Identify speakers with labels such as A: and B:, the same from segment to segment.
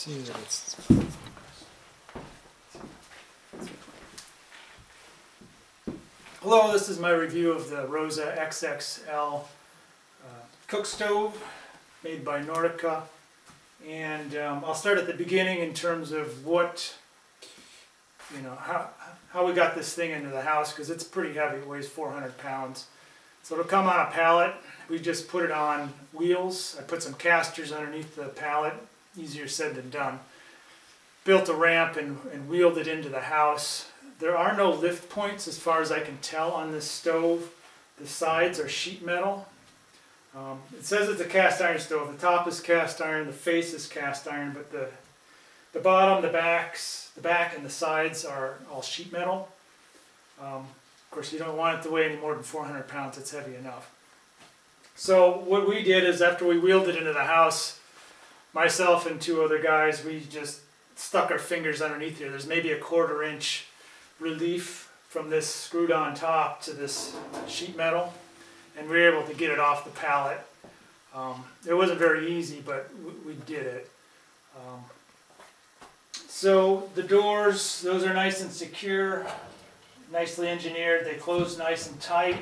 A: see that it's... Hello, this is my review of the Rosa XXL cook stove made by Nordica. And I'll start at the beginning in terms of what, how we got this thing into the house, because it's pretty heavy. It weighs 400 pounds. So it'll come on a pallet. We just put it on wheels. I put some casters underneath the pallet. Easier said than done. Built a ramp and wheeled it into the house. There are no lift points as far as I can tell on this stove. The sides are sheet metal. It says it's a cast iron stove. The top is cast iron, the face is cast iron, but the bottom, the back and the sides are all sheet metal. Of course, you don't want it to weigh any more than 400 pounds. It's heavy enough. So what we did is, after we wheeled it into the house, myself and two other guys, we just stuck our fingers underneath here. There's maybe a 1/4 inch relief from this screwed on top to this sheet metal, and we were able to get it off the pallet. It wasn't very easy, but we did it. So the doors, those are nice and secure, nicely engineered. They close nice and tight.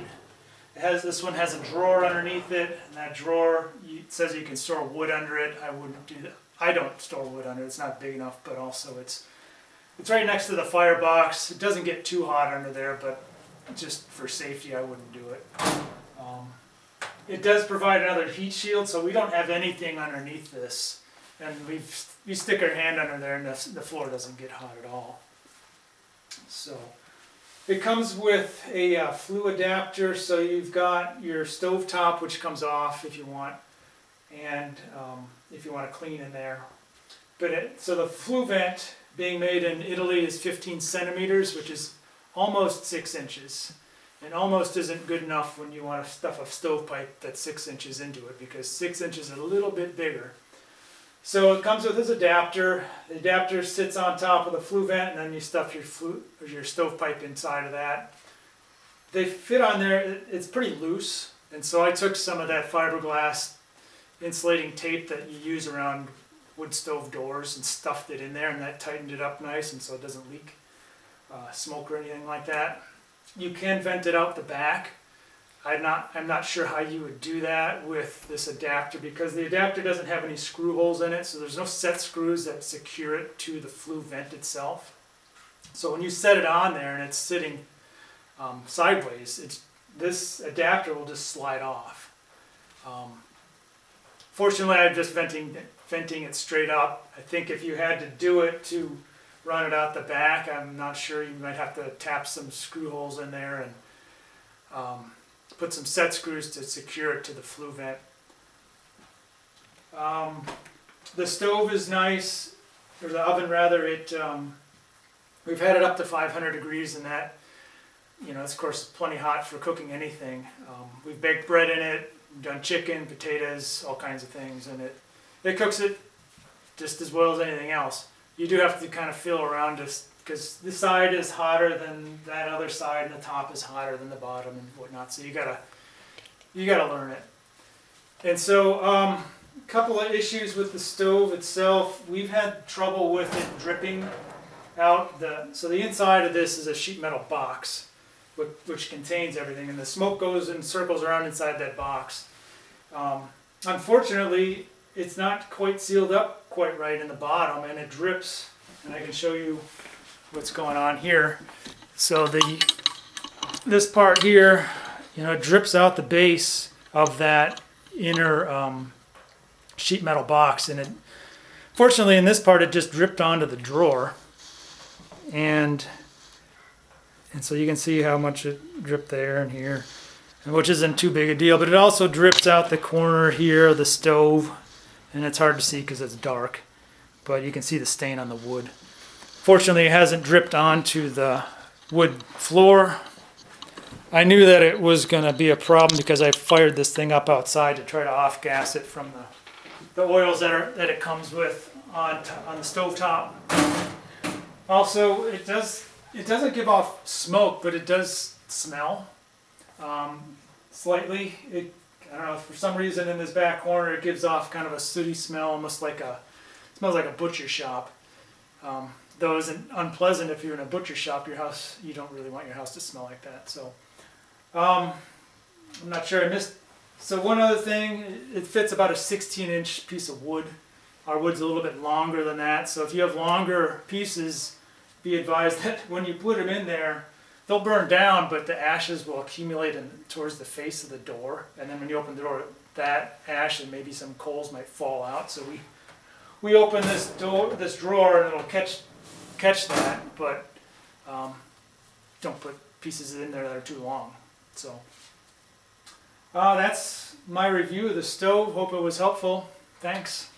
A: This one has a drawer underneath it, and that drawer, it says you can store wood under it. I wouldn't do that. I don't store wood under it. It's not big enough, but also it's right next to the firebox. It doesn't get too hot under there, but just for safety, I wouldn't do it. It does provide another heat shield, so we don't have anything underneath this, and we stick our hand under there, and the floor doesn't get hot at all. So it comes with a Flue adapter, so you've got your stove top, which comes off if you want, and if you want to clean in there. So the Flue vent, being made in Italy, is 15 centimeters, which is almost 6 inches. And almost isn't good enough when you want to stuff a stovepipe that's 6 inches into it, because 6 inches is a little bit bigger. So it comes with this adapter. The adapter sits on top of the Flue vent, and then you stuff your stovepipe inside of that. They fit on there. It's pretty loose, and so I took some of that fiberglass insulating tape that you use around wood stove doors and stuffed it in there, and that tightened it up nice, and so it doesn't leak smoke or anything like that. You can vent it out the back. I'm not sure how you would do that with this adapter, because the adapter doesn't have any screw holes in it, so there's no set screws that secure it to the Flue vent itself. So when you set it on there and it's sitting sideways, this adapter will just slide off. Fortunately, I'm just venting it straight up. I think if you had to do it to run it out the back, I'm not sure. You might have to tap some screw holes in there and put some set screws to secure it to the Flue vent. The stove is nice, or the oven rather. We've had it up to 500 degrees, and that, it's of course plenty hot for cooking anything. We've baked bread in it, done chicken, potatoes, all kinds of things, and it cooks it just as well as anything else. You do have to kind of feel around it, because this side is hotter than that other side, and the top is hotter than the bottom and whatnot. So you gotta learn it. And so a couple of issues with the stove itself. We've had trouble with it dripping out. So the inside of this is a sheet metal box, which contains everything, and the smoke goes in circles around inside that box. Unfortunately, it's not quite sealed up quite right in the bottom, and it drips, and I can show you what's going on here. So this part here, it drips out the base of that inner sheet metal box, and fortunately in this part it just dripped onto the drawer, and so you can see how much it dripped there and here, which isn't too big a deal, but it also drips out the corner here of the stove, and it's hard to see because it's dark, but you can see the stain on the wood. Fortunately, it hasn't dripped onto the wood floor. I knew that it was going to be a problem because I fired this thing up outside to try to off-gas it from the oils that it comes with on the stovetop. Also, it doesn't give off smoke, but it does smell slightly. I don't know, for some reason in this back corner it gives off kind of a sooty smell, almost like smells like a butcher shop. Though isn't unpleasant if you're in a butcher shop. Your house, you don't really want your house to smell like that. So I'm not sure I missed. So one other thing, it fits about a 16-inch piece of wood. Our wood's a little bit longer than that, so if you have longer pieces, be advised that when you put them in there, they'll burn down, but the ashes will accumulate towards the face of the door, and then when you open the door, that ash and maybe some coals might fall out. So we open this drawer, and it'll catch that, but don't put pieces in there that are too long. So that's my review of the stove. Hope it was helpful. Thanks.